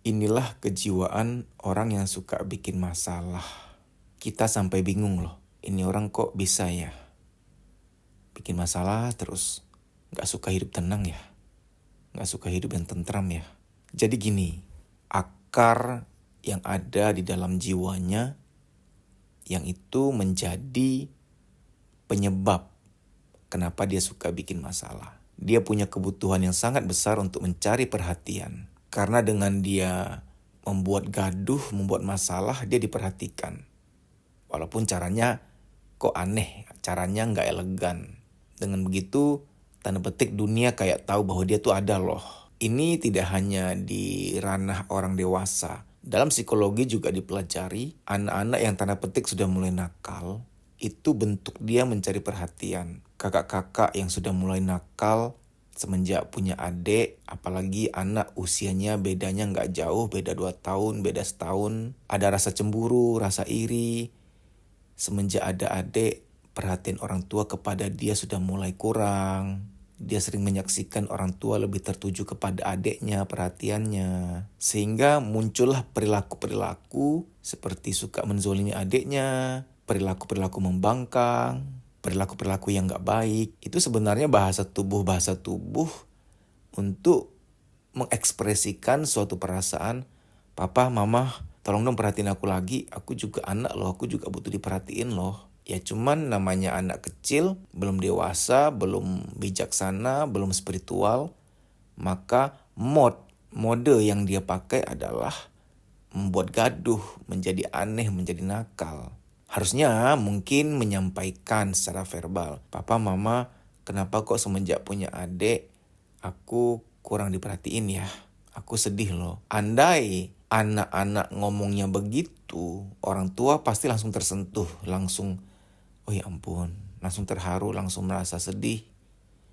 Inilah kejiwaan orang yang suka bikin masalah. Kita sampai bingung loh, ini orang kok bisa ya bikin masalah terus. Gak suka hidup tenang ya, gak suka hidup yang tentram ya. Jadi gini, akar yang ada di dalam jiwanya yang itu menjadi penyebab kenapa dia suka bikin masalah. Dia punya kebutuhan yang sangat besar untuk mencari perhatian. Karena dengan dia membuat gaduh, membuat masalah, dia diperhatikan. Walaupun caranya kok aneh, caranya nggak elegan. Dengan begitu, tanda petik dunia kayak tahu bahwa dia tuh ada loh. Ini tidak hanya di ranah orang dewasa. Dalam psikologi juga dipelajari, anak-anak yang tanda petik sudah mulai nakal, itu bentuk dia mencari perhatian. Kakak-kakak yang sudah mulai nakal, semenjak punya adik, apalagi anak usianya bedanya nggak jauh, beda 2 tahun, beda setahun. Ada rasa cemburu, rasa iri. Semenjak ada adik, perhatian orang tua kepada dia sudah mulai kurang. Dia sering menyaksikan orang tua lebih tertuju kepada adiknya, perhatiannya. Sehingga muncullah perilaku-perilaku seperti suka menzolimi adiknya, perilaku-perilaku membangkang, perilaku-perilaku yang gak baik. Itu sebenarnya bahasa tubuh untuk mengekspresikan suatu perasaan. Papa, mama, tolong dong perhatiin aku lagi. Aku juga anak loh, aku juga butuh diperhatiin loh. Ya cuman namanya anak kecil, belum dewasa, belum bijaksana, belum spiritual. Maka mode yang dia pakai adalah membuat gaduh, menjadi aneh, menjadi nakal. Harusnya mungkin menyampaikan secara verbal. Papa, mama, kenapa kok semenjak punya adik, aku kurang diperhatiin ya. Aku sedih loh. Andai anak-anak ngomongnya begitu, orang tua pasti langsung tersentuh, langsung, oh ya ampun, langsung terharu, langsung merasa sedih,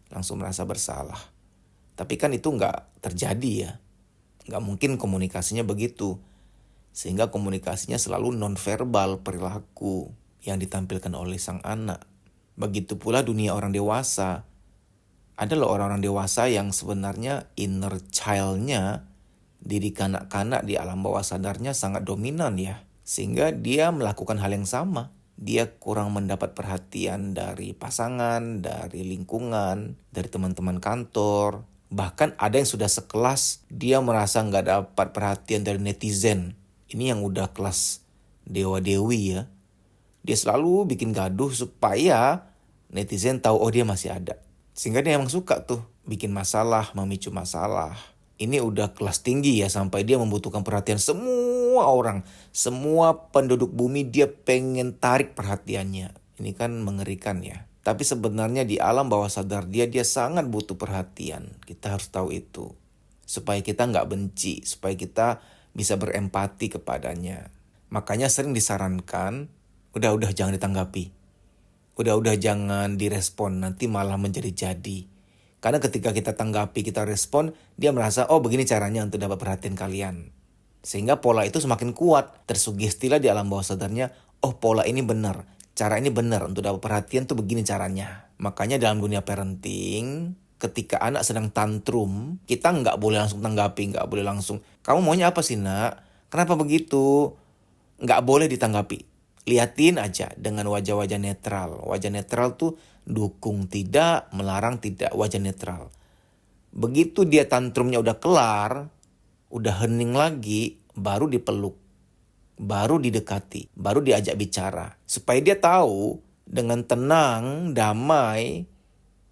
langsung merasa bersalah. Tapi kan itu nggak terjadi ya. Nggak mungkin komunikasinya begitu. Sehingga komunikasinya selalu nonverbal perilaku yang ditampilkan oleh sang anak. Begitu pula dunia orang dewasa. Ada loh orang-orang dewasa yang sebenarnya inner child-nya, diri kanak-kanak di alam bawah sadarnya sangat dominan ya. Sehingga dia melakukan hal yang sama. Dia kurang mendapat perhatian dari pasangan, dari lingkungan, dari teman-teman kantor. Bahkan ada yang sudah sekelas, dia merasa nggak dapat perhatian dari netizen. Ini yang udah kelas dewa-dewi ya. Dia selalu bikin gaduh supaya netizen tahu oh dia masih ada. Sehingga dia emang suka tuh bikin masalah, memicu masalah. Ini udah kelas tinggi ya, sampai dia membutuhkan perhatian semua orang. Semua penduduk bumi dia pengen tarik perhatiannya. Ini kan mengerikan ya. Tapi sebenarnya di alam bawah sadar dia sangat butuh perhatian. Kita harus tahu itu. Supaya kita nggak benci, supaya kita bisa berempati kepadanya. Makanya sering disarankan, udah jangan ditanggapi. Udah jangan direspon, nanti malah menjadi-jadi. Karena ketika kita tanggapi, kita respon, dia merasa, oh begini caranya untuk dapat perhatian kalian. Sehingga pola itu semakin kuat, tersugestilah di alam bawah sadarnya, oh pola ini benar, cara ini benar untuk dapat perhatian tuh begini caranya. Makanya dalam dunia parenting, ketika anak sedang tantrum, kita nggak boleh langsung tanggapi, nggak boleh langsung, kamu maunya apa sih nak? Kenapa begitu? Nggak boleh ditanggapi. Liatin aja dengan wajah-wajah netral. Wajah netral tuh dukung tidak, melarang tidak, wajah netral. Begitu dia tantrumnya udah kelar, udah hening lagi, baru dipeluk, baru didekati, baru diajak bicara. Supaya dia tahu dengan tenang, damai,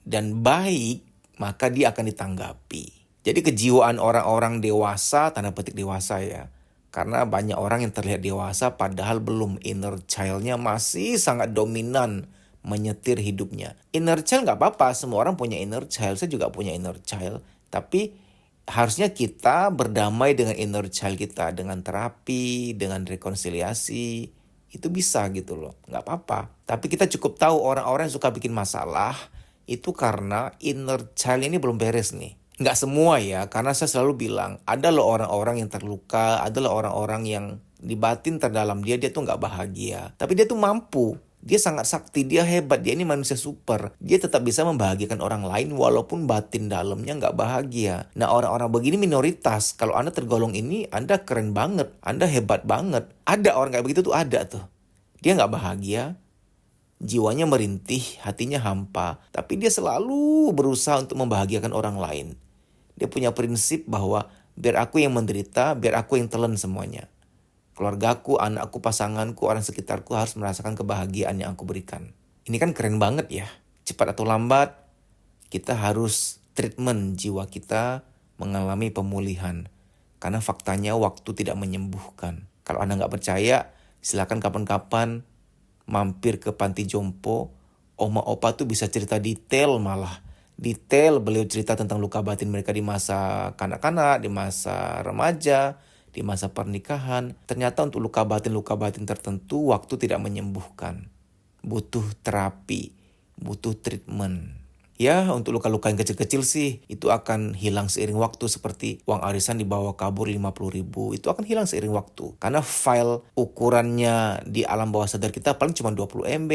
dan baik, maka dia akan ditanggapi. Jadi kejiwaan orang-orang dewasa, tanda petik dewasa ya. Karena banyak orang yang terlihat dewasa padahal belum, inner child-nya masih sangat dominan menyetir hidupnya. Inner child gak apa-apa, semua orang punya inner child, saya juga punya inner child. Tapi harusnya kita berdamai dengan inner child kita, dengan terapi, dengan rekonsiliasi. Itu bisa gitu loh, gak apa-apa. Tapi kita cukup tahu orang-orang yang suka bikin masalah, itu karena inner child ini belum beres nih. Nggak semua ya, karena saya selalu bilang, ada loh orang-orang yang terluka, ada loh orang-orang yang di batin terdalam dia tuh nggak bahagia. Tapi dia tuh mampu Dia sangat sakti, dia hebat, dia ini manusia super. Dia tetap bisa membahagiakan orang lain walaupun batin dalamnya nggak bahagia. Nah, orang-orang begini minoritas. Kalau Anda tergolong ini, Anda keren banget, Anda hebat banget. Ada orang kayak begitu tuh, ada tuh. Dia nggak bahagia, jiwanya merintih, hatinya hampa. Tapi dia selalu berusaha untuk membahagiakan orang lain. Dia punya prinsip bahwa biar aku yang menderita, biar aku yang telan semuanya. Keluargaku, anakku, pasanganku, orang sekitarku harus merasakan kebahagiaan yang aku berikan. Ini kan keren banget ya. Cepat atau lambat, kita harus treatment jiwa kita mengalami pemulihan. Karena faktanya waktu tidak menyembuhkan. Kalau Anda nggak percaya, silakan kapan-kapan mampir ke panti jompo. Oma opa tuh bisa cerita detail malah. Detail beliau cerita tentang luka batin mereka di masa kanak-kanak, di masa remaja, di masa pernikahan. Ternyata untuk luka batin tertentu waktu tidak menyembuhkan. Butuh terapi, butuh treatment. Ya, untuk luka-luka yang kecil-kecil sih, itu akan hilang seiring waktu seperti uang arisan dibawa kabur 50.000. Itu akan hilang seiring waktu. Karena file ukurannya di alam bawah sadar kita paling cuma 20 MB,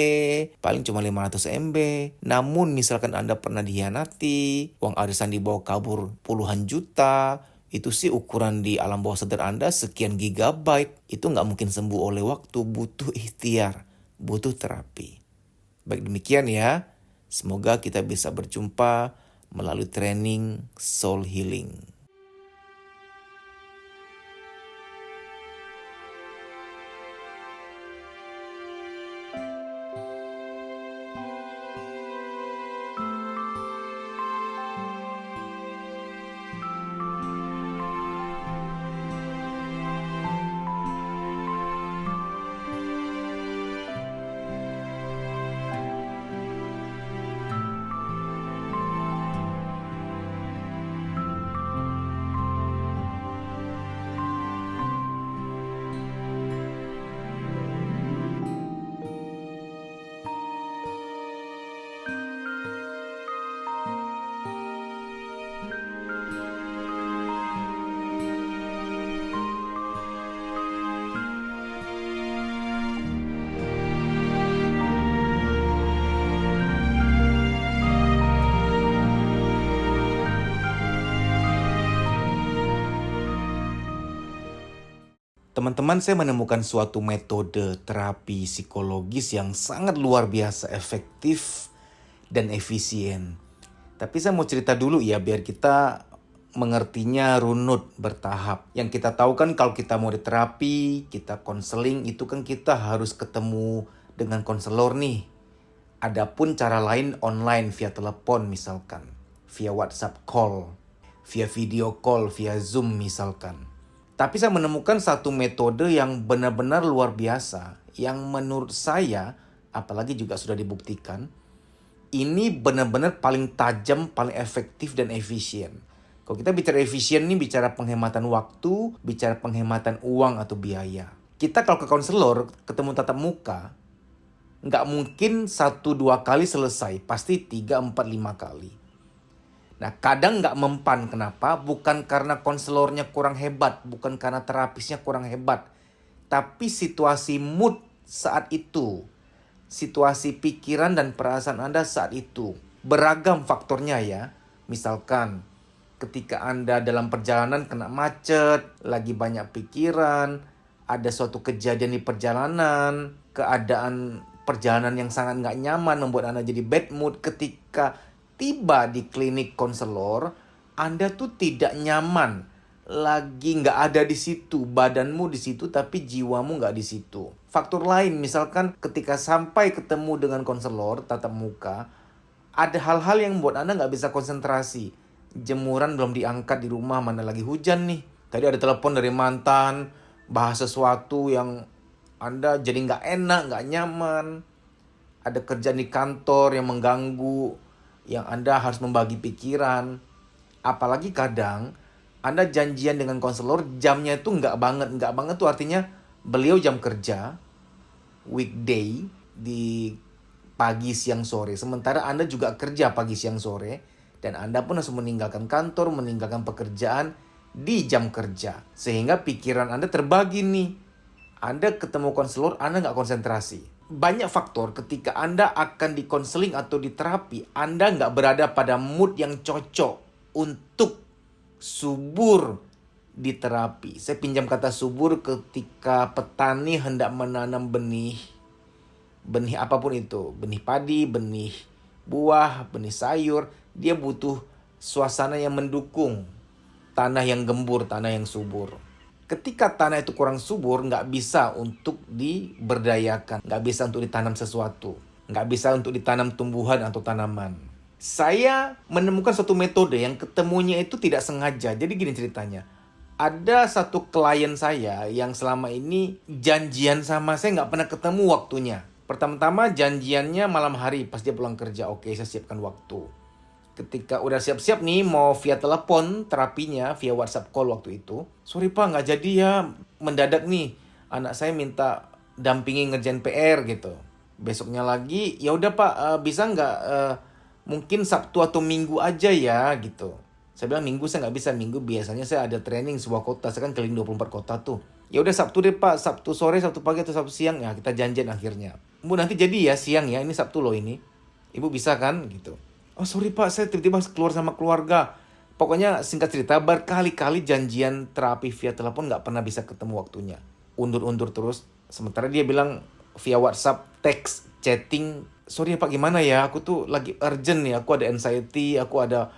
paling cuma 500 MB. Namun misalkan Anda pernah dihianati, uang arisan dibawa kabur puluhan juta, itu sih ukuran di alam bawah sadar Anda sekian gigabyte. Itu nggak mungkin sembuh oleh waktu, butuh ikhtiar, butuh terapi. Baik demikian ya. Semoga kita bisa berjumpa melalui training soul healing. Teman-teman, saya menemukan suatu metode terapi psikologis yang sangat luar biasa efektif dan efisien. Tapi saya mau cerita dulu ya biar kita mengertinya runut bertahap. Yang kita tahu kan kalau kita mau diterapi, kita konseling, itu kan kita harus ketemu dengan konselor nih. Adapun cara lain online via telepon misalkan, via WhatsApp call, via video call, via Zoom misalkan. Tapi saya menemukan satu metode yang benar-benar luar biasa, yang menurut saya, apalagi juga sudah dibuktikan, ini benar-benar paling tajam, paling efektif dan efisien. Kalau kita bicara efisien ini bicara penghematan waktu, bicara penghematan uang atau biaya. Kita kalau ke konselor, ketemu tatap muka, nggak mungkin 1-2 kali selesai, pasti 3-4-5 kali. Nah, kadang nggak mempan. Kenapa? Bukan karena konselornya kurang hebat, bukan karena terapisnya kurang hebat, tapi situasi mood saat itu, situasi pikiran dan perasaan Anda saat itu. Beragam faktornya ya. Misalkan ketika Anda dalam perjalanan kena macet, lagi banyak pikiran, ada suatu kejadian di perjalanan, keadaan perjalanan yang sangat nggak nyaman membuat Anda jadi bad mood. Ketika tiba di klinik konselor, Anda tuh tidak nyaman, lagi nggak ada di situ, badanmu di situ tapi jiwamu nggak di situ. Faktor lain, misalkan ketika sampai ketemu dengan konselor tatap muka, ada hal-hal yang membuat Anda nggak bisa konsentrasi. Jemuran belum diangkat di rumah, mana lagi hujan nih. Tadi ada telepon dari mantan, bahas sesuatu yang Anda jadi nggak enak, nggak nyaman. Ada kerjaan di kantor yang mengganggu, yang Anda harus membagi pikiran. Apalagi kadang Anda janjian dengan konselor, jamnya itu nggak banget. Nggak banget tuh artinya beliau jam kerja, weekday, di pagi, siang, sore. Sementara Anda juga kerja pagi, siang, sore. Dan Anda pun harus meninggalkan kantor, meninggalkan pekerjaan di jam kerja. Sehingga pikiran Anda terbagi nih. Anda ketemu konselor, Anda nggak konsentrasi. banyak faktor ketika Anda akan di konseling atau di terapi, Anda nggak berada pada mood yang cocok untuk subur di terapi. Saya pinjam kata subur ketika petani hendak menanam benih, benih apapun itu, benih padi, benih buah, benih sayur, dia butuh suasana yang mendukung, tanah yang gembur, tanah yang subur. Ketika tanah itu kurang subur, nggak bisa untuk diberdayakan, nggak bisa untuk ditanam sesuatu, nggak bisa untuk ditanam tumbuhan atau tanaman. Saya menemukan suatu metode yang ketemunya itu tidak sengaja. Jadi gini ceritanya. Ada satu klien saya yang selama ini janjian sama saya nggak pernah ketemu waktunya. Pertama-tama janjiannya malam hari pas dia pulang kerja. Oke, saya siapkan waktu. Ketika udah siap-siap nih mau via telepon terapinya, via WhatsApp call waktu itu. Sorry Pak, nggak jadi ya, mendadak nih. Anak saya minta dampingi ngerjain PR gitu. Besoknya lagi, ya udah Pak, bisa nggak mungkin Sabtu atau Minggu aja ya gitu. Saya bilang Minggu saya nggak bisa, Minggu biasanya saya ada training sebuah kota, saya kan keliling 24 kota tuh. Ya udah Sabtu deh Pak, Sabtu sore, Sabtu pagi atau Sabtu siang ya kita janjian akhirnya. Bu nanti jadi ya siang ya, ini Sabtu loh ini. Ibu bisa kan gitu. Oh sorry Pak, saya tiba-tiba keluar sama keluarga. Pokoknya singkat cerita, berkali-kali janjian terapi via telepon nggak pernah bisa ketemu waktunya. Undur-undur terus. Sementara dia bilang via WhatsApp, text, chatting. Sorry ya Pak, gimana ya? Aku tuh lagi urgent nih. Aku ada anxiety, aku ada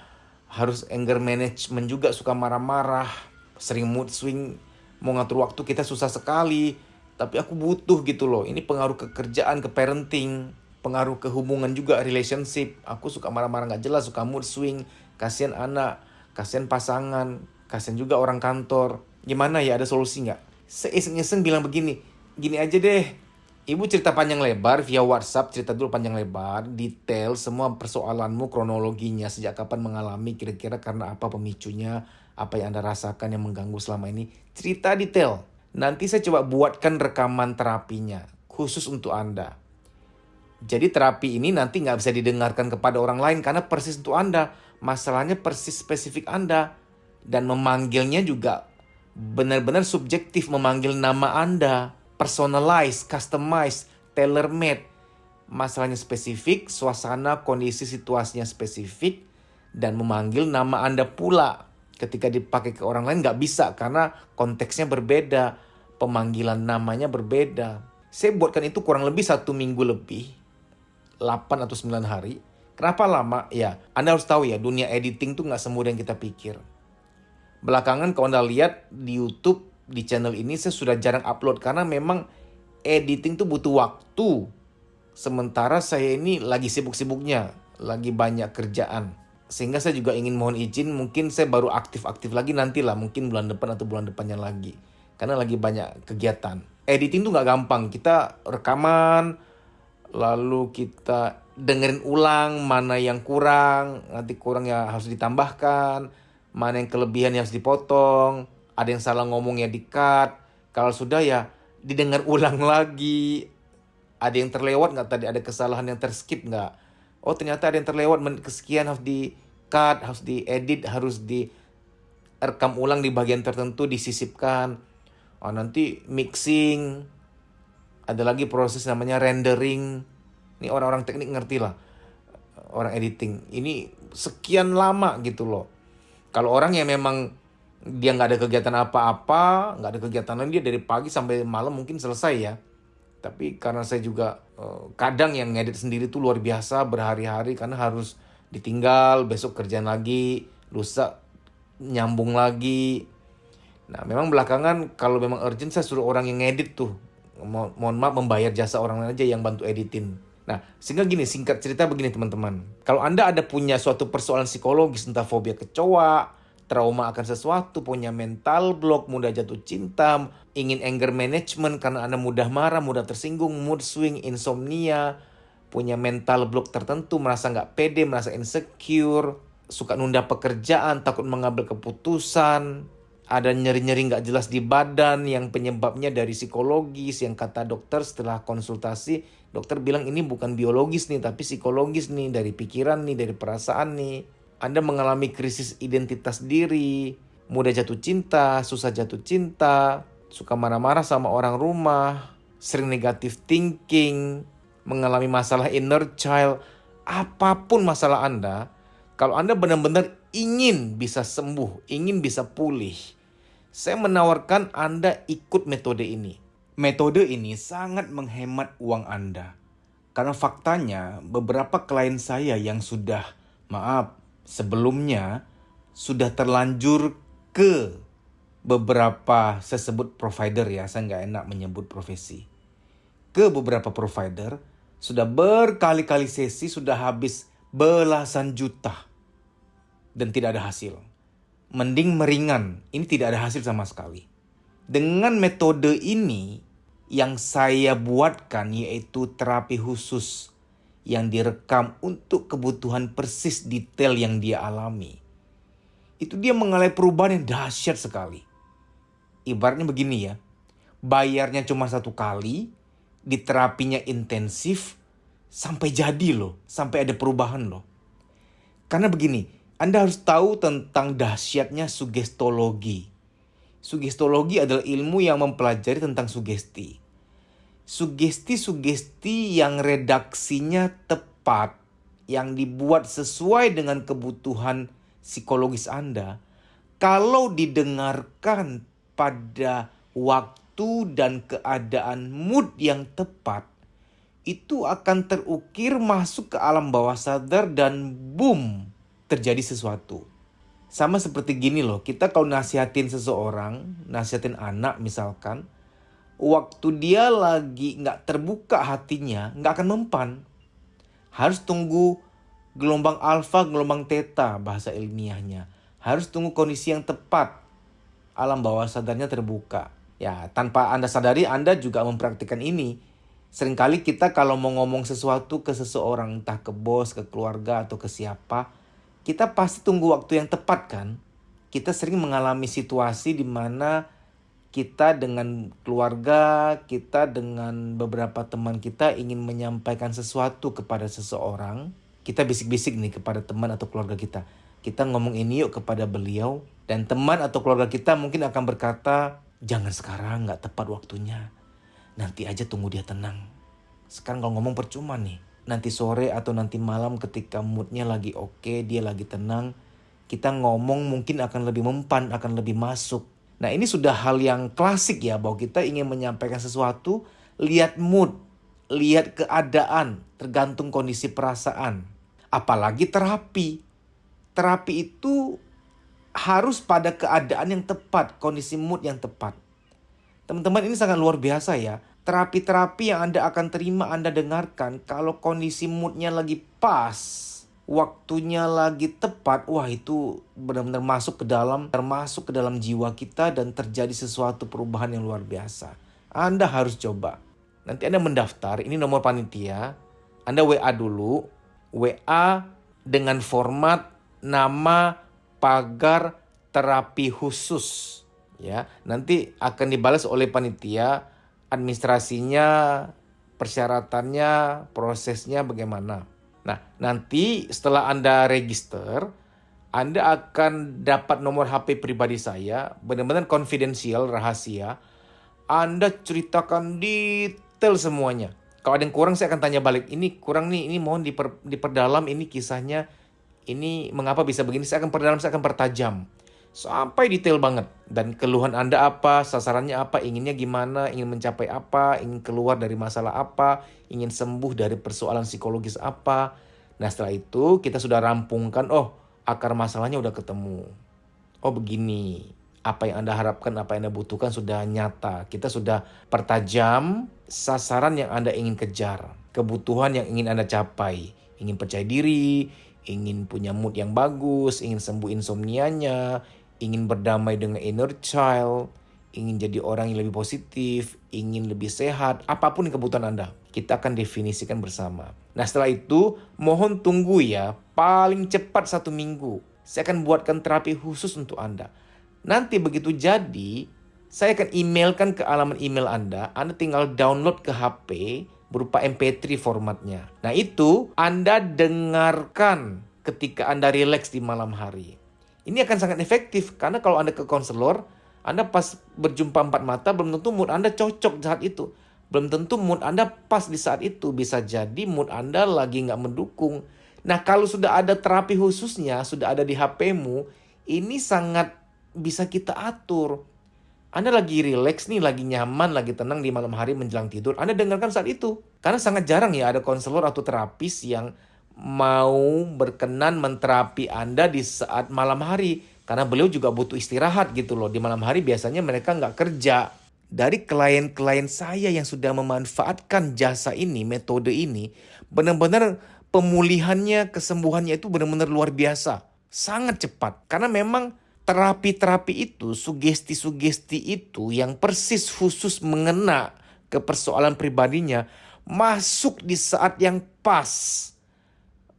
harus anger management juga, suka marah-marah. Sering mood swing, mau ngatur waktu kita susah sekali. Tapi aku butuh gitu loh. Ini pengaruh ke kerjaan, ke parenting. Pengaruh ke hubungan juga, relationship. Aku suka marah-marah gak jelas, suka mood swing. Kasian anak, kasian pasangan, kasian juga orang kantor. Gimana ya, ada solusi gak? Saya iseng-iseng bilang begini, gini aja deh. Ibu cerita panjang lebar via WhatsApp, cerita dulu panjang lebar, detail semua persoalanmu, kronologinya, sejak kapan mengalami, kira-kira karena apa pemicunya, apa yang Anda rasakan yang mengganggu selama ini. Cerita detail. Nanti saya coba buatkan rekaman terapinya, khusus untuk Anda. Jadi terapi ini nanti nggak bisa didengarkan kepada orang lain karena persis untuk Anda. Masalahnya persis spesifik Anda. Dan memanggilnya juga benar-benar subjektif, memanggil nama Anda. Personalized, customized, tailor-made. Masalahnya spesifik, suasana, kondisi, situasinya spesifik. Dan memanggil nama Anda pula. Ketika dipakai ke orang lain nggak bisa karena konteksnya berbeda. Pemanggilan namanya berbeda. Saya buatkan itu kurang lebih 1 minggu lebih. 8 atau 9 hari. Kenapa lama? Ya, Anda harus tahu ya, dunia editing tuh nggak semudah yang kita pikir. Belakangan kalau Anda lihat di YouTube, di channel ini saya sudah jarang upload karena memang editing tuh butuh waktu. Sementara saya ini lagi sibuk-sibuknya, lagi banyak kerjaan. Sehingga saya juga ingin mohon izin, mungkin saya baru aktif-aktif lagi nantilah, mungkin bulan depan atau bulan depannya lagi. Karena lagi banyak kegiatan. Editing tuh nggak gampang, kita rekaman, lalu kita dengerin ulang mana yang kurang, nanti kurang ya harus ditambahkan, mana yang kelebihan yang harus dipotong, ada yang salah ngomong ya di-cut, kalau sudah ya didengar ulang lagi, ada yang terlewat nggak tadi, ada kesalahan yang terskip nggak, oh ternyata ada yang terlewat, kesekian harus di-cut, harus diedit, harus direkam ulang di bagian tertentu, disisipkan, oh nanti mixing, ada lagi proses namanya rendering. Ini orang-orang teknik ngerti lah. Orang editing. Ini sekian lama gitu loh. Kalau orang yang memang dia nggak ada kegiatan apa-apa, nggak ada kegiatan lain, dia dari pagi sampai malam mungkin selesai ya. Tapi karena saya juga kadang yang ngedit sendiri tuh luar biasa berhari-hari karena harus ditinggal, besok kerjaan lagi, lusa nyambung lagi. Nah memang belakangan kalau memang urgent saya suruh orang yang ngedit tuh. Mohon maaf membayar jasa orang lain aja yang bantu editin. Nah, sehingga gini, singkat cerita begini teman-teman. Kalau Anda ada punya suatu persoalan psikologis, entah fobia kecoa, trauma akan sesuatu, punya mental block, mudah jatuh cinta, ingin anger management karena Anda mudah marah, mudah tersinggung, mood swing, insomnia, punya mental block tertentu, merasa nggak pede, merasa insecure, suka nunda pekerjaan, takut mengambil keputusan, ada nyeri-nyeri nggak jelas di badan yang penyebabnya dari psikologis, yang kata dokter setelah konsultasi, dokter bilang ini bukan biologis nih, tapi psikologis nih, dari pikiran nih, dari perasaan nih. Anda mengalami krisis identitas diri, mudah jatuh cinta, susah jatuh cinta, suka marah-marah sama orang rumah, sering negative thinking, mengalami masalah inner child, apapun masalah Anda, kalau Anda benar-benar ingin bisa sembuh, ingin bisa pulih, saya menawarkan Anda ikut metode ini. Metode ini sangat menghemat uang Anda. Karena faktanya beberapa klien saya yang sudah, sebelumnya sudah terlanjur ke beberapa, saya sebut provider ya, saya nggak enak menyebut profesi. Ke beberapa provider, sudah berkali-kali sesi, sudah habis belasan juta dan tidak ada hasil. Mending meringan, ini tidak ada hasil sama sekali. Dengan metode ini yang saya buatkan, yaitu terapi khusus yang direkam untuk kebutuhan persis detail yang dia alami, itu dia mengalami perubahan yang dahsyat sekali. Ibaratnya begini ya, bayarnya cuma 1 kali, diterapinya intensif, sampai jadi loh, sampai ada perubahan loh. Karena begini, Anda harus tahu tentang dahsyatnya sugestologi. Sugestologi adalah ilmu yang mempelajari tentang sugesti. Sugesti-sugesti yang redaksinya tepat, yang dibuat sesuai dengan kebutuhan psikologis Anda, kalau didengarkan pada waktu dan keadaan mood yang tepat, itu akan terukir masuk ke alam bawah sadar dan boom, terjadi sesuatu. Sama seperti gini loh, kita kalau nasihatin seseorang, nasihatin anak misalkan, waktu dia lagi nggak terbuka hatinya, nggak akan mempan. Harus tunggu gelombang alfa, gelombang theta bahasa ilmiahnya. Harus tunggu kondisi yang tepat, alam bawah sadarnya terbuka. Ya, tanpa Anda sadari, Anda juga mempraktikkan ini. Seringkali kita kalau mau ngomong sesuatu ke seseorang, entah ke bos, ke keluarga, atau ke siapa, kita pasti tunggu waktu yang tepat kan? Kita sering mengalami situasi di mana kita dengan keluarga, kita dengan beberapa teman kita ingin menyampaikan sesuatu kepada seseorang. Kita bisik-bisik nih kepada teman atau keluarga kita. Kita ngomong ini yuk kepada beliau. Dan teman atau keluarga kita mungkin akan berkata, jangan sekarang, gak tepat waktunya. Nanti aja tunggu dia tenang. Sekarang kalau ngomong percuma nih. Nanti sore atau nanti malam ketika moodnya lagi oke, dia lagi tenang, kita ngomong mungkin akan lebih mempan, akan lebih masuk. Nah, ini sudah hal yang klasik ya, bahwa kita ingin menyampaikan sesuatu, lihat mood, lihat keadaan, tergantung kondisi perasaan. Apalagi terapi. Terapi itu harus pada keadaan yang tepat, kondisi mood yang tepat. Teman-teman, ini sangat luar biasa ya. Terapi-terapi yang Anda akan terima, Anda dengarkan, kalau kondisi moodnya lagi pas, waktunya lagi tepat, wah itu benar-benar masuk ke dalam jiwa kita dan terjadi sesuatu perubahan yang luar biasa. Anda harus coba. Nanti Anda mendaftar, ini nomor panitia, Anda WA dulu, WA dengan format nama pagar terapi khusus. Ya, nanti akan dibalas oleh panitia, administrasinya, persyaratannya, prosesnya bagaimana. Nah, nanti setelah Anda register, Anda akan dapat nomor HP pribadi saya, benar-benar konfidensial, rahasia. Anda ceritakan detail semuanya. Kalau ada yang kurang, saya akan tanya balik. Ini kurang nih, ini mohon diperdalam, ini kisahnya, ini mengapa bisa begini. Saya akan perdalam, saya akan pertajam. Sampai detail banget. Dan keluhan Anda apa, sasarannya apa, inginnya gimana, ingin mencapai apa, ingin keluar dari masalah apa, ingin sembuh dari persoalan psikologis apa. Nah, setelah itu kita sudah rampungkan, oh akar masalahnya udah ketemu. Oh begini, apa yang Anda harapkan, apa yang Anda butuhkan sudah nyata. Kita sudah pertajam sasaran yang Anda ingin kejar, kebutuhan yang ingin Anda capai. Ingin percaya diri, ingin punya mood yang bagus, ingin sembuh insomnianya, ingin berdamai dengan inner child, ingin jadi orang yang lebih positif, ingin lebih sehat, apapun kebutuhan Anda, kita akan definisikan bersama. Nah, setelah itu mohon tunggu ya, paling cepat 1 minggu. Saya akan buatkan terapi khusus untuk Anda. Nanti begitu jadi, saya akan emailkan ke alamat email Anda tinggal download ke HP berupa MP3 formatnya. Nah, itu Anda dengarkan ketika Anda rileks di malam hari. Ini akan sangat efektif karena kalau Anda ke konselor, Anda pas berjumpa 4 mata belum tentu mood Anda cocok saat itu. Belum tentu mood Anda pas di saat itu. Bisa jadi mood Anda lagi nggak mendukung. Nah, kalau sudah ada terapi khususnya, sudah ada di HP-mu, ini sangat bisa kita atur. Anda lagi rileks nih, lagi nyaman, lagi tenang di malam hari menjelang tidur. Anda dengarkan saat itu. Karena sangat jarang ya ada konselor atau terapis yang mau berkenan menterapi Anda di saat malam hari. Karena beliau juga butuh istirahat gitu loh. Di malam hari biasanya mereka nggak kerja. Dari klien-klien saya yang sudah memanfaatkan jasa ini, metode ini, benar-benar pemulihannya, kesembuhannya itu benar-benar luar biasa. Sangat cepat. Karena memang terapi-terapi itu, sugesti-sugesti itu yang persis khusus mengena ke persoalan pribadinya, masuk di saat yang pas.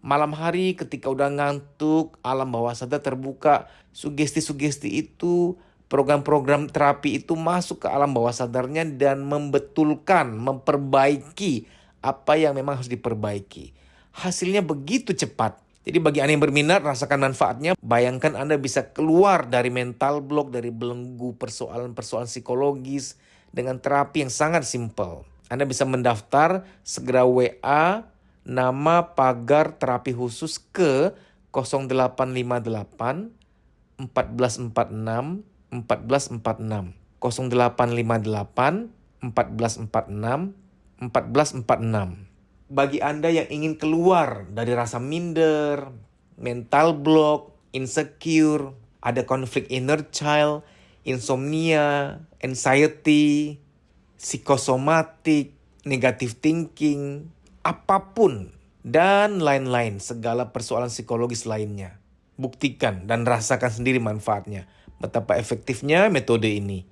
Malam hari ketika udah ngantuk, alam bawah sadar terbuka, sugesti-sugesti itu, program-program terapi itu masuk ke alam bawah sadarnya dan membetulkan, memperbaiki apa yang memang harus diperbaiki. Hasilnya begitu cepat. Jadi bagi Anda yang berminat, rasakan manfaatnya. Bayangkan Anda bisa keluar dari mental block, dari belenggu persoalan-persoalan psikologis dengan terapi yang sangat simpel. Anda bisa mendaftar, segera WA nama pagar terapi khusus ke 0858 1446 1446. 0858 1446 1446. Bagi Anda yang ingin keluar dari rasa minder, mental block, insecure, ada konflik inner child, insomnia, anxiety, psikosomatik, negative thinking, apapun, dan lain-lain, segala persoalan psikologis lainnya. Buktikan dan rasakan sendiri manfaatnya. Betapa efektifnya metode ini.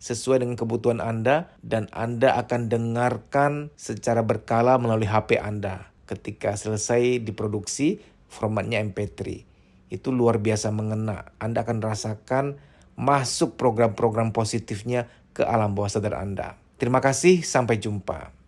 Sesuai dengan kebutuhan Anda, dan Anda akan dengarkan secara berkala melalui HP Anda. Ketika selesai diproduksi, formatnya MP3. Itu luar biasa mengena. Anda akan rasakan masuk program-program positifnya ke alam bawah sadar Anda. Terima kasih, sampai jumpa.